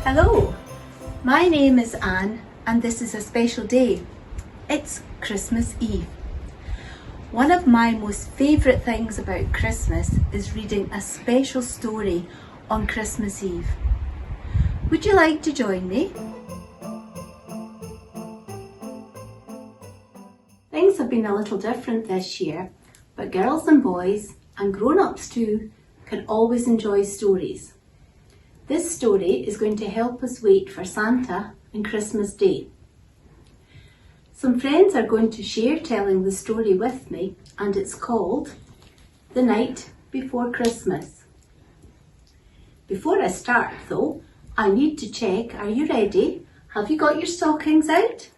Hello, my name is Anne and this is a special day. It's Christmas Eve. One of my most favourite things about Christmas is reading a special story on Christmas Eve. Would you like to join me? Things have been a little different this year, but girls and boys, and grown-ups too, can always enjoy stories. This story is going to help us wait for Santa on Christmas Day. Some friends are going to share telling the story with me, and it's called The Night Before Christmas. Before I start though, I need to check, are you ready? Have you got your stockings out?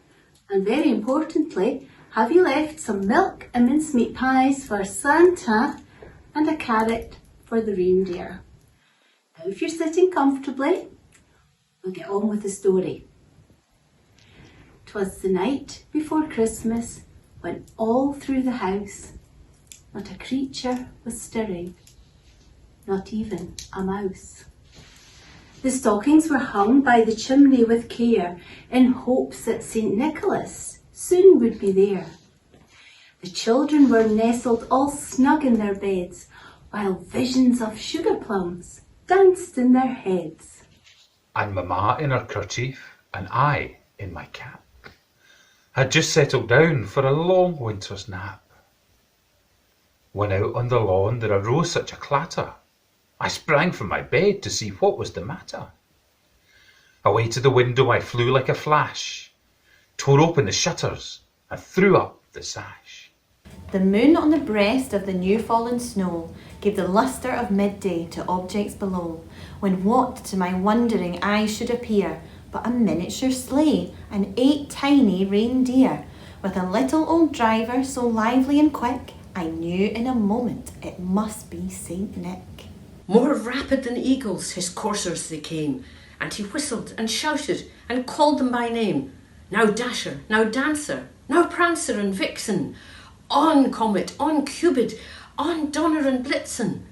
And very importantly, have you left some milk and mincemeat pies for Santa and a carrot for the reindeer? Now if you're sitting comfortably, we'll get on with the story. 'Twas the night before Christmas when all through the house not a creature was stirring, not even a mouse. The stockings were hung by the chimney with care in hopes that St. Nicholas soon would be there. The children were nestled all snug in their beds while visions of sugar plums danced in their heads. And Mamma in her kerchief, and I in my cap, had just settled down for a long winter's nap. When out on the lawn there arose such a clatter, I sprang from my bed to see what was the matter. Away to the window I flew like a flash, tore open the shutters and threw up the sash. The moon on the breast of the new fallen snow gave the lustre of midday to objects below, when what to my wondering eyes should appear but a miniature sleigh and 8 tiny reindeer, with a little old driver so lively and quick, I knew in a moment it must be Saint Nick. More rapid than eagles his coursers they came, and he whistled and shouted and called them by name. Now Dasher, now Dancer, now Prancer and Vixen, on Comet, on Cupid, on Donner and Blitzen.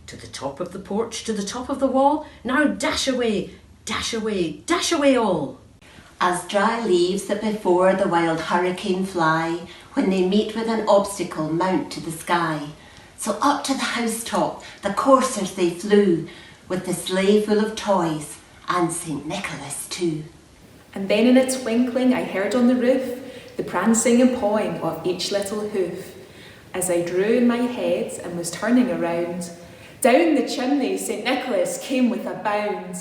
To the top of the porch, to the top of the wall, now dash away, dash away, dash away all. As dry leaves that before the wild hurricane fly, when they meet with an obstacle mount to the sky, so up to the housetop the coursers they flew, with the sleigh full of toys, and St. Nicholas too. And then in a twinkling I heard on the roof the prancing and pawing of each little hoof. As I drew in my head and was turning around, down the chimney St. Nicholas came with a bound.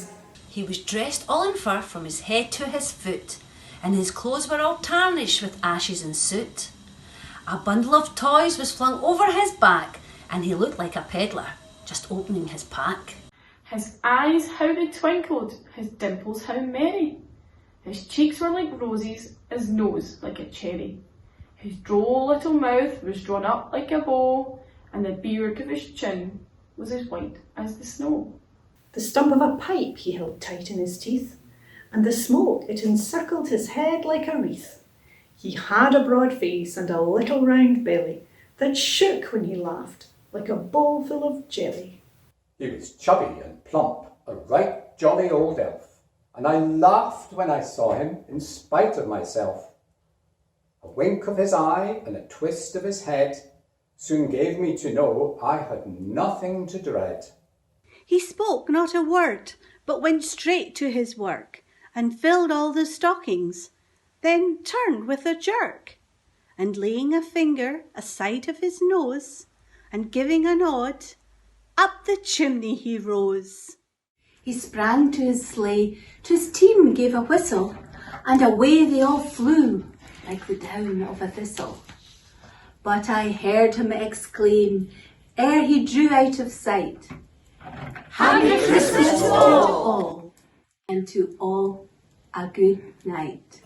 He was dressed all in fur from his head to his foot, and his clothes were all tarnished with ashes and soot. A bundle of toys was flung over his back, and he looked like a peddler, just opening his pack. His eyes, how they twinkled, his dimples how merry. His cheeks were like roses, his nose like a cherry. His droll little mouth was drawn up like a bow, and the beard of his chin was as white as the snow. The stump of a pipe he held tight in his teeth, and the smoke it encircled his head like a wreath. He had a broad face and a little round belly that shook when he laughed like a bowl full of jelly. He was chubby and plump, a right jolly old elf, and I laughed when I saw him in spite of myself. A wink of his eye and a twist of his head soon gave me to know I had nothing to dread. He spoke not a word, but went straight to his work, and filled all the stockings, then turned with a jerk, and laying a finger aside of his nose, and giving a nod, up the chimney he rose. He sprang to his sleigh, to his team gave a whistle, and away they all flew, like the down of a thistle. But I heard him exclaim, ere he drew out of sight, Happy Christmas to all! And to all a good night.